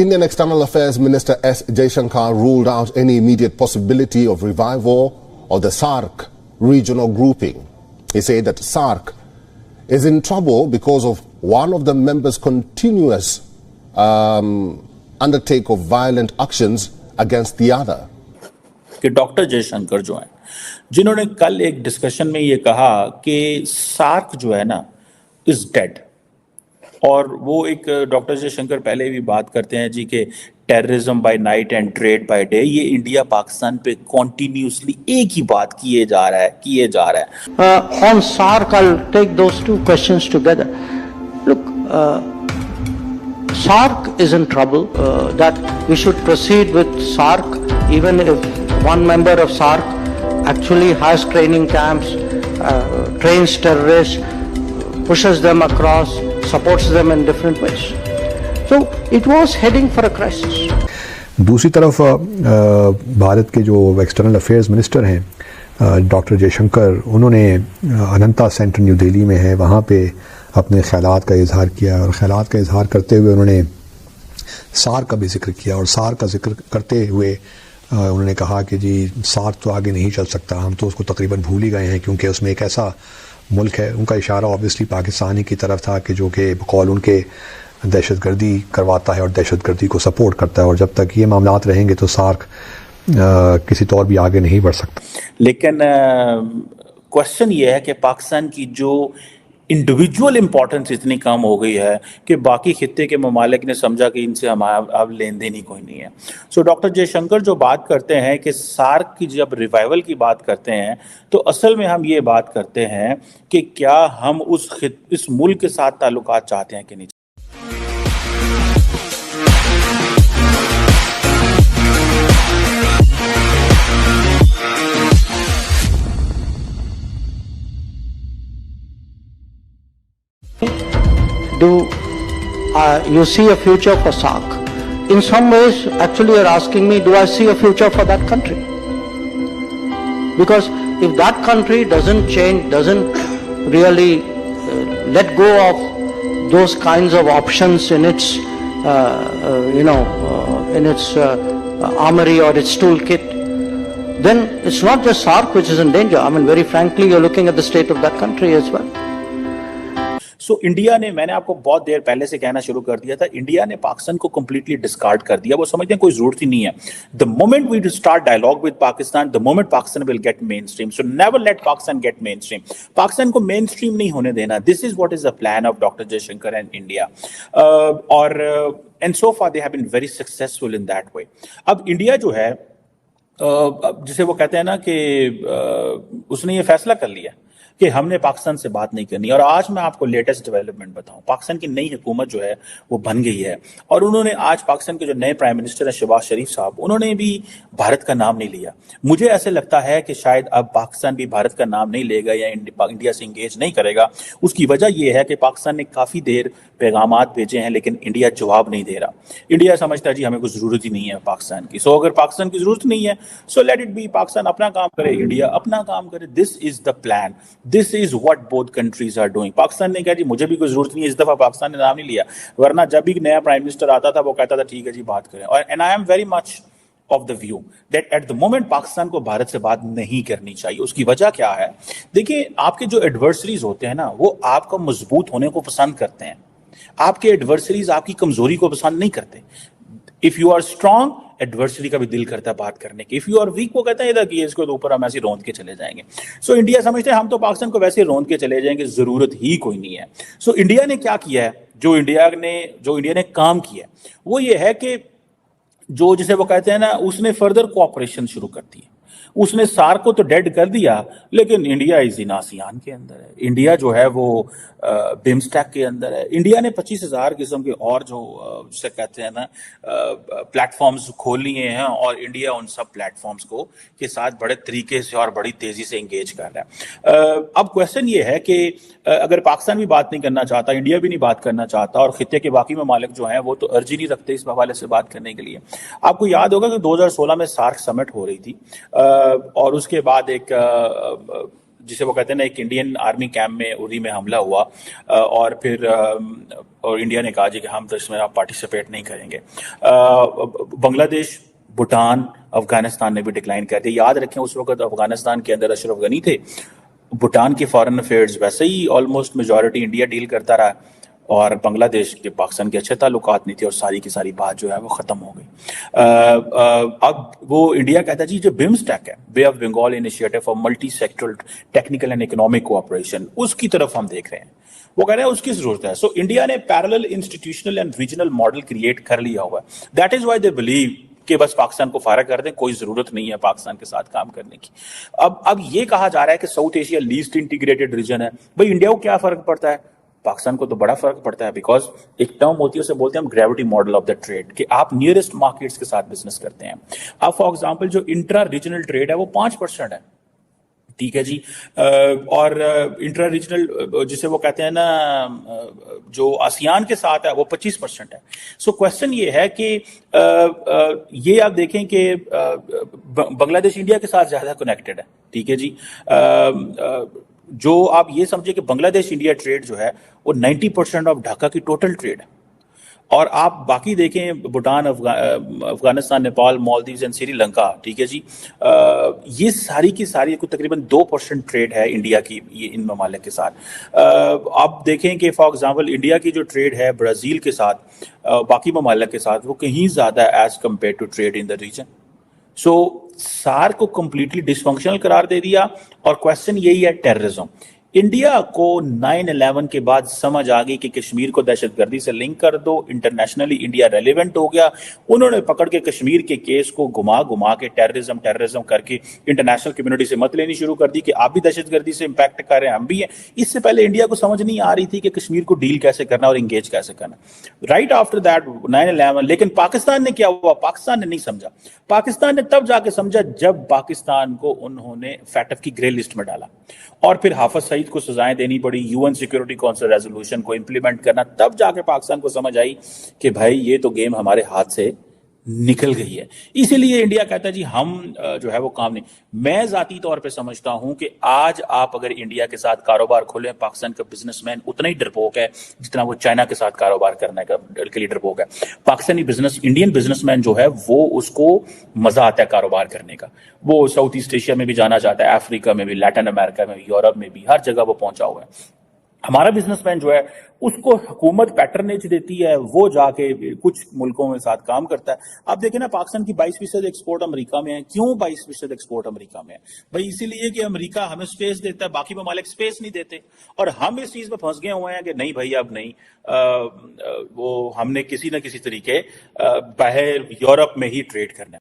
Indian External Affairs Minister S. Jaishankar ruled out any immediate possibility of revival of the SAARC regional grouping. He said that SAARC is in trouble because of one of the members' continuous undertake of violent actions against the other. کہ doctor J Shankar جو ہیں جنہوں نے کل ایک discussion میں یہ کہا کہ سارک جو ہے نا از ڈیڈ، اور وہ ایک ڈاکٹر جے شنکر پہلے بھی بات کرتے ہیں جی کہ terrorism by night and trade by day, یہ انڈیا پاکستان پہ کنٹینیوسلی ایک ہی بات کیے جا رہا ہے. On SAARC, I'll take those two questions together. Look, SAARC is in trouble, that we should proceed with SAARC even if one member of SAARC actually has training camps, trains terrorists, pushes them across, supports them in different ways. So it was heading for a crisis. دوسری طرف بھارت کے جو external affairs minister ہیں doctor J Shankar, انہوں نے اننتا centre new Delhi میں ہے، وہاں پہ اپنے خیالات کا اظہار کیا، اور خیالات کا اظہار کرتے ہوئے انہوں نے سارک کا بھی ذکر کیا، اور سارک کا ذکر کرتے ہوئے انہوں نے کہا کہ جی سارک تو آگے نہیں چل سکتا، ہم تو اس کو تقریباً بھول ہی گئے ہیں، کیونکہ اس میں ایک ایسا ملک ہے. ان کا اشارہ اوبیسلی پاکستانی کی طرف تھا کہ جو کہ بقول ان کے دہشت گردی کرواتا ہے اور دہشت گردی کو سپورٹ کرتا ہے، اور جب تک یہ معاملات رہیں گے تو سارک کسی طور بھی آگے نہیں بڑھ سکتا. لیکن کوشچن یہ ہے کہ پاکستان کی جو انڈیویجول امپورٹنس اتنی کم ہو گئی ہے کہ باقی خطے کے ممالک نے سمجھا کہ ان سے ہمارا اب لین دین ہی کوئی نہیں ہے. سو ڈاکٹر جے شنکر جو بات کرتے ہیں کہ سارک کی جب ریوائول کی بات کرتے ہیں تو اصل میں ہم یہ بات کرتے ہیں کہ کیا ہم اس ملک کے ساتھ تعلقات چاہتے ہیں کہ نہیں. Do you see a future for SAARC? In some ways, actually you're asking me, do I see a future for that country? Because if that country doesn't change, doesn't really let go of those kinds of options in its, in its armory or its toolkit, then it's not just SAARC which is in danger. I mean, very frankly, you're looking at the state of that country as well. So India نے، میں نے آپ کو بہت دیر پہلے سے کہنا شروع کر دیا تھا، انڈیا نے پاکستان کو کمپلیٹلی ڈسکارڈ کر دیا. وہ سمجھتے ہیں کوئی ضرورت ہی نہیں ہے. The moment we start dialogue with Pakistan, the moment Pakistan will get mainstream. So never let Pakistan get mainstream. Pakistan کو مین اسٹریم نہیں ہونے دینا. This is what is the plan of doctor J Shankar and India. اور and so far they have been very successful in that way. اب India جو ہے جسے وہ کہتے ہیں نا کہ اس نے یہ فیصلہ کر لیا کہ ہم نے پاکستان سے بات نہیں کرنی. اور آج میں آپ کو لیٹسٹ ڈیولپمنٹ بتاؤں، پاکستان کی نئی حکومت جو ہے وہ بن گئی ہے، اور انہوں نے آج پاکستان کے جو نئے پرائم منسٹر ہیں شہباز شریف صاحب، انہوں نے بھی بھارت کا نام نہیں لیا. مجھے ایسے لگتا ہے کہ شاید اب پاکستان بھی بھارت کا نام نہیں لے گا یا انڈیا سے انگیج نہیں کرے گا. اس کی وجہ یہ ہے کہ پاکستان نے کافی دیر پیغامات بھیجے ہیں لیکن انڈیا جواب نہیں دے رہا. انڈیا سمجھتا ہے جی ہمیں کوئی ضرورت ہی نہیں ہے پاکستان کی. سو اگر پاکستان کی ضرورت نہیں ہے so let it be, Pakistan اپنا کام کرے، انڈیا اپنا کام کرے. This is the plan, this is what both countries are doing. Pakistan نے کہا جی مجھے بھی کوئی ضرورت نہیں ہے، اس دفعہ پاکستان نے نام نہیں لیا، ورنہ جب بھی نیا پرائم منسٹر آتا تھا وہ کہتا تھا ٹھیک ہے جی بات کریں. اور and I am very much of the view that at the moment Pakistan کو بھارت سے بات نہیں کرنی چاہیے. اس کی وجہ کیا ہے؟ دیکھیں آپ کے جو ایڈورسریز ہوتے ہیں نا وہ آپ کا مضبوط ہونے کو پسند کرتے ہیں. آپ کے ایڈورسریز آپ کی کمزوری کو پسند نہیں کرتے. If you are strong, adversary کا بھی دل کرتا ہے بات کرنے کی. If you are weak وہ کہتے ہیں ادھر کہ اس کو اوپر ہم ایسے روند کے چلے جائیں گے. سو انڈیا سمجھتے ہیں ہم تو پاکستان کو ویسے روند کے چلے جائیں گے، ضرورت ہی کوئی نہیں ہے. سو انڈیا نے کیا کیا ہے، جو انڈیا نے کام کیا ہے وہ یہ ہے کہ جو جسے وہ کہتے ہیں نا اس نے فردر کوآپریشن شروع کر دی. اس نے سارک کو تو ڈیڈ کر دیا لیکن انڈیا از ان آسیان کے اندر ہے. انڈیا جو ہے وہ بمسٹیک کے اندر ہے. انڈیا نے 25,000 قسم کے اور جو جسے کہتے ہیں نا پلیٹ فارمز کھول لیے ہیں، اور انڈیا ان سب پلیٹ فارمز کو کے ساتھ بڑے طریقے سے اور بڑی تیزی سے انگیج کر رہا ہے. اب کویشچن یہ ہے کہ اگر پاکستان بھی بات نہیں کرنا چاہتا، انڈیا بھی نہیں بات کرنا چاہتا، اور خطے کے باقی ممالک جو ہیں وہ تو ارجی نہیں رکھتے اس حوالے سے بات کرنے کے لیے. آپ کو یاد ہوگا کہ 2016 میں سارک سمٹ ہو رہی تھی، اور اس کے بعد ایک جسے وہ کہتے ہیں نا ایک انڈین آرمی کیمپ میں اری میں حملہ ہوا اور پھر اور انڈیا نے کہا جی کہ ہم تو اس میں آپ پارٹیسپیٹ نہیں کریں گے. بنگلہ دیش، بھوٹان، افغانستان نے بھی ڈکلائن کر دیا. یاد رکھیں اس وقت افغانستان کے اندر اشرف غنی تھے، بھوٹان کی فارن افیئرز ویسے ہی آلموسٹ میجورٹی انڈیا ڈیل کرتا رہا، اور بنگلہ دیش کے پاکستان کے اچھے تعلقات نہیں تھے، اور ساری کی ساری بات جو ہے وہ ختم ہو گئی. اب وہ انڈیا کہتا ہے جی جو بمسٹیک ہے، bay of Bengal initiative for multi sectoral technical and economic cooperation, اس کی طرف ہم دیکھ رہے ہیں. وہ کہہ رہے ہیں اس کی ضرورت ہے. سو انڈیا نے parallel institutional and regional model create کر لیا ہوا ہے. That is why they believe کہ بس پاکستان کو فارغ کر دیں، کوئی ضرورت نہیں ہے پاکستان کے ساتھ کام کرنے کی. اب یہ کہا جا رہا ہے کہ south Asia list integrated region ہے. بھائی انڈیا کو کیا فرق پڑتا ہے؟ پاکستان کو تو بڑا فرق پڑتا ہے، بیکاز ایک ٹرم ہوتی ہے اسے بولتے ہیں ہم gravity model of the trade, کہ آپ نیئرسٹ مارکیٹس کے ساتھ بزنس کرتے ہیں. اب فار ایگزامپل جو انٹرا ریجنل ٹریڈ ہے وہ 5% ہے، ٹھیک ہے جی، اور انٹرا ریجنل جسے وہ کہتے ہیں نا جو آسیان کے ساتھ ہے وہ 25% ہے. سو کوشچن یہ ہے کہ یہ آپ دیکھیں کہ بنگلہ دیش انڈیا کے ساتھ زیادہ کنیکٹڈ ہے، ٹھیک ہے جی. جو آپ یہ سمجھے کہ بنگلہ دیش انڈیا ٹریڈ جو ہے وہ 90% آف ڈھاکہ کی ٹوٹل ٹریڈ ہے، اور آپ باقی دیکھیں بھوٹان، افغانستان، نیپال، مالدیوز اینڈ سری لنکا، ٹھیک ہے جی، یہ ساری کی ساری تقریباً 2% ٹریڈ ہے انڈیا کی یہ ان ممالک کے ساتھ. آپ دیکھیں کہ فار ایگزامپل انڈیا کی جو ٹریڈ ہے برازیل کے ساتھ، باقی ممالک کے ساتھ، وہ کہیں زیادہ ہے as compared to trade in the region. So SAARC کو کمپلیٹلی ڈس فنکشنل قرار دے دیا. اور کوشچن یہی ہے ٹیررزم. انڈیا کو 9/11 کے بعد سمجھ آ گئی کہ کشمیر کو دہشت گردی سے لنک کر دو، انٹرنیشنلی انڈیا ریلیونٹ ہو گیا. انہوں نے پکڑ کے کشمیر کے کیس کو گھما کے ٹیررزم کر کے انٹرنیشنل کمیونٹی سے مت لینی شروع کر دی کہ آپ بھی دہشت گردی سے امپیکٹ کر رہے ہیں، ہم بھی ہیں. اس سے پہلے انڈیا کو سمجھ نہیں آ رہی تھی کہ کشمیر کو ڈیل کیسے کرنا اور انگیج کیسے کرنا. Right after that 9/11. لیکن پاکستان نے کیا ہوا؟ پاکستان نے نہیں سمجھا. پاکستان نے تب جا کے سمجھا جب پاکستان کو انہوں نے فیٹف کی گرے لسٹ میں ڈالا، اور پھر حافظ سعید کو سزائیں دینی پڑی، UN سیکورٹی کونسل ریزولوشن کو امپلیمنٹ کرنا. تب جا کے پاکستان کو سمجھ آئی کہ بھائی یہ تو گیم ہمارے ہاتھ سے نکل گئی ہے. اسی لیے انڈیا کہتا ہے جی ہم جو ہے وہ کام نہیں. میں ذاتی طور پہ سمجھتا ہوں کہ آج آپ اگر انڈیا کے ساتھ کاروبار کھولیں، پاکستان کا بزنس مین اتنا ہی ڈرپوک ہے جتنا وہ چائنا کے ساتھ کاروبار کرنے کے لیے ڈرپوک ہے. پاکستانی انڈین بزنس مین جو ہے وہ اس کو مزہ آتا ہے کاروبار کرنے کا. وہ ساؤتھ ایسٹ ایشیا میں بھی جانا چاہتا ہے، افریقہ میں بھی، لیٹن امریکہ میں بھی، یورپ میں بھی، ہر جگہ وہ پہنچا ہوا ہے. ہمارا بزنس مین جو ہے اس کو حکومت پیٹرنیج دیتی ہے، وہ جا کے کچھ ملکوں میں ساتھ کام کرتا ہے. آپ دیکھیں نا پاکستان کی 22% ایکسپورٹ امریکہ میں ہے. کیوں 22% ایکسپورٹ امریکہ میں ہے؟ بھائی اسی لیے کہ امریکہ ہمیں سپیس دیتا ہے، باقی ممالک سپیس نہیں دیتے، اور ہم اس چیز میں پھنس گئے ہوئے ہیں کہ نہیں بھائی اب نہیں، وہ ہم نے کسی نہ کسی طریقے باہر یورپ میں ہی ٹریڈ کرنا ہے.